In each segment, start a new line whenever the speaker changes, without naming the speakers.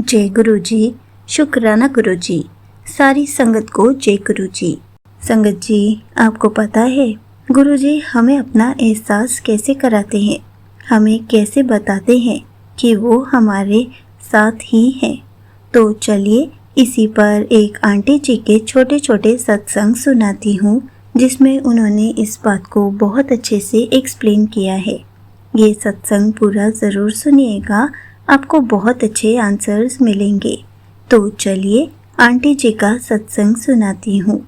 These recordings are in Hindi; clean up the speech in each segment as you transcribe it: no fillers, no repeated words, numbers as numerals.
जय गुरु जी। शुक्राना गुरु जी। सारी संगत को जय गुरु जी। संगत जी, आपको पता है गुरु जी हमें अपना एहसास कैसे कराते हैं, हमें कैसे बताते हैं कि वो हमारे साथ ही हैं। तो चलिए इसी पर एक आंटी जी के छोटे छोटे सत्संग सुनाती हूँ, जिसमें उन्होंने इस बात को बहुत अच्छे से एक्सप्लेन किया है। ये सत्संग पूरा ज़रूर सुनिएगा, आपको बहुत अच्छे आंसर्स मिलेंगे। तो चलिए आंटी जी का सत्संग सुनाती हूँ।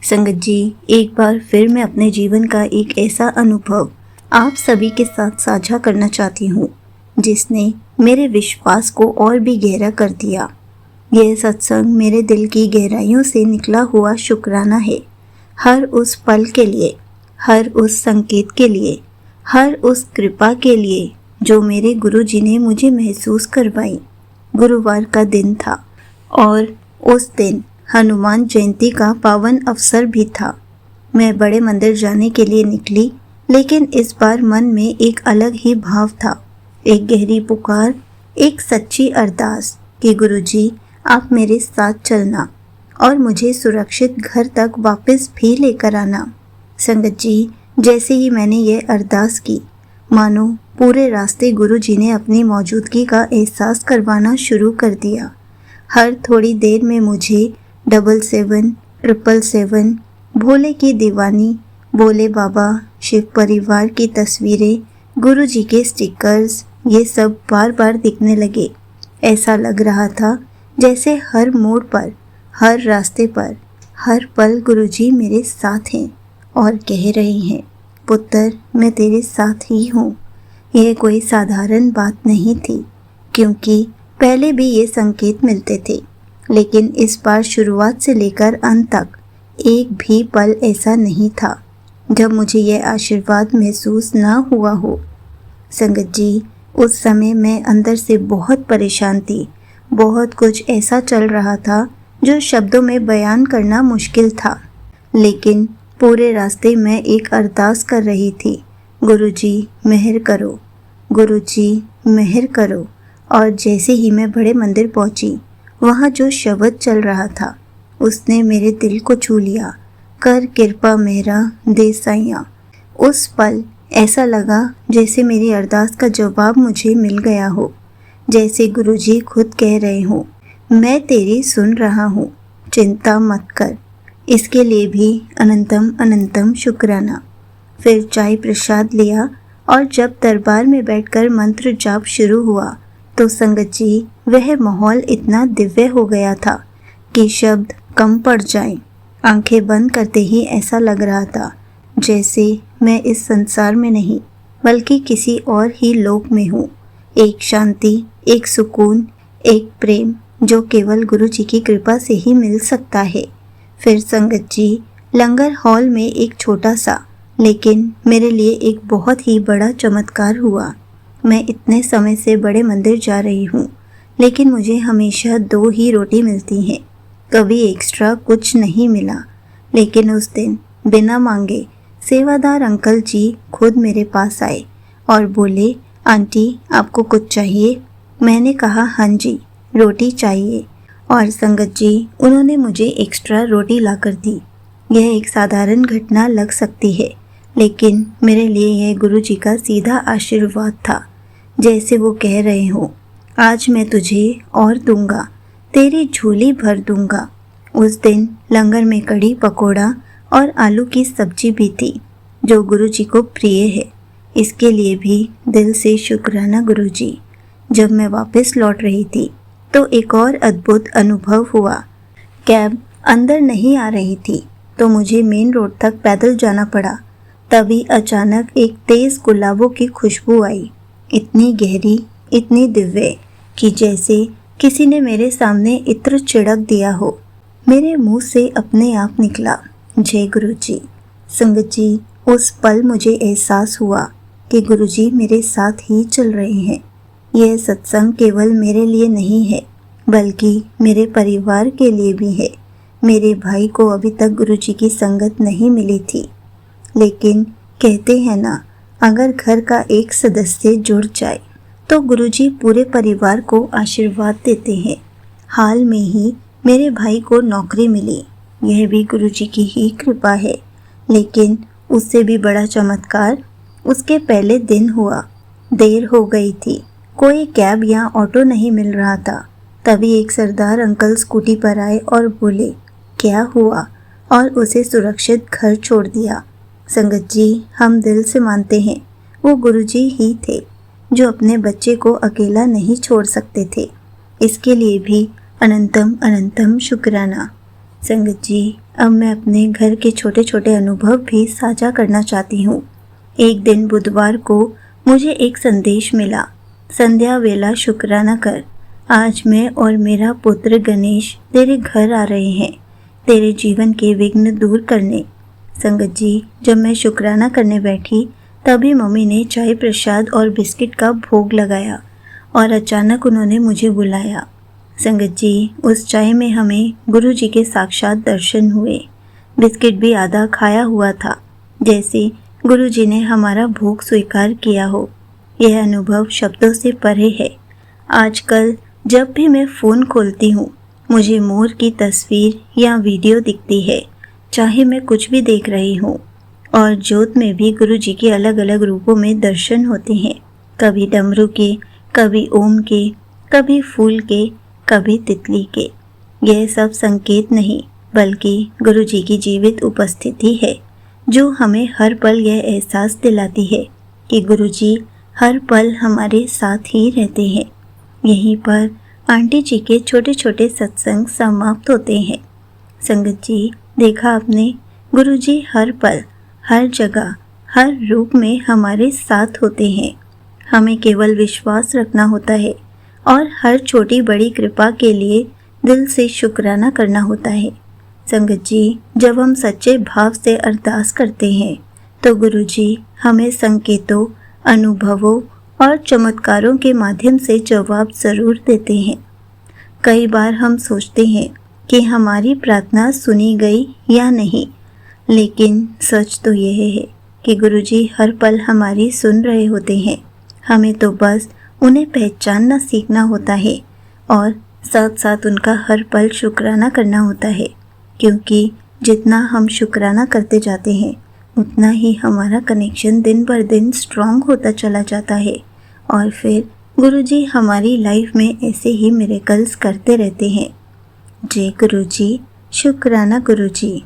संगत जी, एक बार फिर मैं अपने जीवन का एक ऐसा अनुभव आप सभी के साथ साझा करना चाहती हूँ, जिसने मेरे विश्वास को और भी गहरा कर दिया। यह सत्संग मेरे दिल की गहराइयों से निकला हुआ शुक्राना है, हर उस पल के लिए, हर उस संकेत के लिए, हर उस कृपा के लिए जो मेरे गुरुजी ने मुझे महसूस करवाई। गुरुवार का दिन था और उस दिन हनुमान जयंती का पावन अवसर भी था। मैं बड़े मंदिर जाने के लिए निकली, लेकिन इस बार मन में एक अलग ही भाव था, एक गहरी पुकार, एक सच्ची अरदास कि गुरुजी आप मेरे साथ चलना और मुझे सुरक्षित घर तक वापस भी लेकर आना। संगत जी, जैसे ही मैंने ये अरदास की, मानो पूरे रास्ते गुरुजी ने अपनी मौजूदगी का एहसास करवाना शुरू कर दिया। हर थोड़ी देर में मुझे 77, 777, भोले की दीवानी, भोले बाबा, शिव परिवार की तस्वीरें, गुरुजी के स्टिकर्स, ये सब बार बार दिखने लगे। ऐसा लग रहा था जैसे हर मोड़ पर, हर रास्ते पर, हर पल गुरुजी मेरे साथ हैं और कह रहे हैं, पुत्र मैं तेरे साथ ही हूँ। यह कोई साधारण बात नहीं थी, क्योंकि पहले भी ये संकेत मिलते थे, लेकिन इस बार शुरुआत से लेकर अंत तक एक भी पल ऐसा नहीं था जब मुझे यह आशीर्वाद महसूस ना हुआ हो। संगत जी, उस समय मैं अंदर से बहुत परेशान थी। बहुत कुछ ऐसा चल रहा था जो शब्दों में बयान करना मुश्किल था, लेकिन पूरे रास्ते मैं एक अरदास कर रही थी, गुरुजी मेहर करो, गुरुजी मेहर करो। और जैसे ही मैं बड़े मंदिर पहुंची, वहाँ जो शब्द चल रहा था उसने मेरे दिल को छू लिया, कर कृपा मेरा दे साइया। उस पल ऐसा लगा जैसे मेरी अरदास का जवाब मुझे मिल गया हो, जैसे गुरुजी खुद कह रहे हो, मैं तेरी सुन रहा हूँ, चिंता मत कर। इसके लिए भी अनंतम अनंतम शुक्राना। फिर चाय प्रसाद लिया और जब दरबार में बैठकर मंत्र जाप शुरू हुआ, तो संगत जी वह माहौल इतना दिव्य हो गया था कि शब्द कम पड़ जाएं। आंखें बंद करते ही ऐसा लग रहा था जैसे मैं इस संसार में नहीं, बल्कि किसी और ही लोक में हूँ। एक शांति, एक सुकून, एक प्रेम जो केवल गुरु जी की कृपा से ही मिल सकता है। फिर संगत जी, लंगर हॉल में एक छोटा सा, लेकिन मेरे लिए एक बहुत ही बड़ा चमत्कार हुआ। मैं इतने समय से बड़े मंदिर जा रही हूँ, लेकिन मुझे हमेशा 2 ही रोटी मिलती हैं, कभी एक्स्ट्रा कुछ नहीं मिला। लेकिन उस दिन बिना मांगे सेवादार अंकल जी खुद मेरे पास आए और बोले, आंटी आपको कुछ चाहिए? मैंने कहा हाँ जी, रोटी चाहिए। और संगत जी, उन्होंने मुझे एक्स्ट्रा रोटी लाकर दी। यह एक साधारण घटना लग सकती है, लेकिन मेरे लिए यह गुरु जी का सीधा आशीर्वाद था, जैसे वो कह रहे हो, आज मैं तुझे और दूंगा, तेरी झोली भर दूंगा। उस दिन लंगर में कढ़ी पकोड़ा और आलू की सब्जी भी थी, जो गुरु जी को प्रिय है। इसके लिए भी दिल से शुक्राना गुरु जी। जब मैं वापस लौट रही थी, तो एक और अद्भुत अनुभव हुआ। कैब अंदर नहीं आ रही थी, तो मुझे मेन रोड तक पैदल जाना पड़ा। तभी अचानक एक तेज गुलाबों की खुशबू आई, इतनी गहरी, इतनी दिव्य कि जैसे किसी ने मेरे सामने इत्र छिड़क दिया हो। मेरे मुंह से अपने आप निकला, जय गुरु जी। संगत जी, उस पल मुझे एहसास हुआ कि गुरुजी मेरे साथ ही चल रहे हैं। यह सत्संग केवल मेरे लिए नहीं है, बल्कि मेरे परिवार के लिए भी है। मेरे भाई को अभी तक गुरुजी की संगत नहीं मिली थी, लेकिन कहते हैं ना, अगर घर का एक सदस्य जुड़ जाए तो गुरुजी पूरे परिवार को आशीर्वाद देते हैं। हाल में ही मेरे भाई को नौकरी मिली। यह भी गुरुजी की ही कृपा है। लेकिन उससे भी बड़ा चमत्कार उसके पहले दिन हुआ। देर हो गई थी, कोई कैब या ऑटो नहीं मिल रहा था। तभी एक सरदार अंकल स्कूटी पर आए और बोले क्या हुआ, और उसे सुरक्षित घर छोड़ दिया। संगत जी, हम दिल से मानते हैं वो गुरुजी ही थे जो अपने बच्चे को अकेला नहीं छोड़ सकते थे। इसके लिए भी अनंतम अनंतम शुक्राना। संगत जी, अब मैं अपने घर के छोटे छोटे अनुभव भी साझा करना चाहती हूँ। एक दिन बुधवार को मुझे एक संदेश मिला, संध्या वेला शुक्राना कर। आज मैं और मेरा पुत्र गणेश तेरे घर आ रहे हैं, तेरे जीवन के विघ्न दूर करने। संगत जी, जब मैं शुक्राना करने बैठी तभी मम्मी ने चाय प्रसाद और बिस्किट का भोग लगाया और अचानक उन्होंने मुझे बुलाया। संगत जी, उस चाय में हमें गुरु जी के साक्षात दर्शन हुए। बिस्किट भी आधा खाया हुआ था, जैसे गुरु जी ने हमारा भोग स्वीकार किया हो। यह अनुभव शब्दों से परे है। आजकल जब भी मैं फ़ोन खोलती हूँ मुझे मोर की तस्वीर या वीडियो दिखती है, चाहे मैं कुछ भी देख रही हूँ। और ज्योत में भी गुरु जी के अलग अलग रूपों में दर्शन होते हैं, कभी डमरू के, कभी ओम के, कभी फूल के, कभी तितली के। यह सब संकेत नहीं बल्कि गुरु जी की जीवित उपस्थिति है जो हमें हर पल यह एहसास दिलाती है कि गुरु जी हर पल हमारे साथ ही रहते हैं। यहीं पर आंटी जी के छोटे छोटे सत्संग समाप्त होते हैं। संगत जी, देखा आपने, गुरु जी हर पल, हर जगह, हर रूप में हमारे साथ होते हैं। हमें केवल विश्वास रखना होता है और हर छोटी बड़ी कृपा के लिए दिल से शुक्राना करना होता है। संगत जी, जब हम सच्चे भाव से अरदास करते हैं तो गुरु जी हमें संकेतों, अनुभवों और चमत्कारों के माध्यम से जवाब ज़रूर देते हैं। कई बार हम सोचते हैं कि हमारी प्रार्थना सुनी गई या नहीं, लेकिन सच तो यह है कि गुरु जी हर पल हमारी सुन रहे होते हैं। हमें तो बस उन्हें पहचानना सीखना होता है और साथ साथ उनका हर पल शुक्राना करना होता है, क्योंकि जितना हम शुक्राना करते जाते हैं उतना ही हमारा कनेक्शन दिन पर दिन स्ट्रांग होता चला जाता है और फिर गुरु जी हमारी लाइफ में ऐसे ही मिरेकल्स करते रहते हैं। जय गुरु जी, शुक्राना गुरु जी।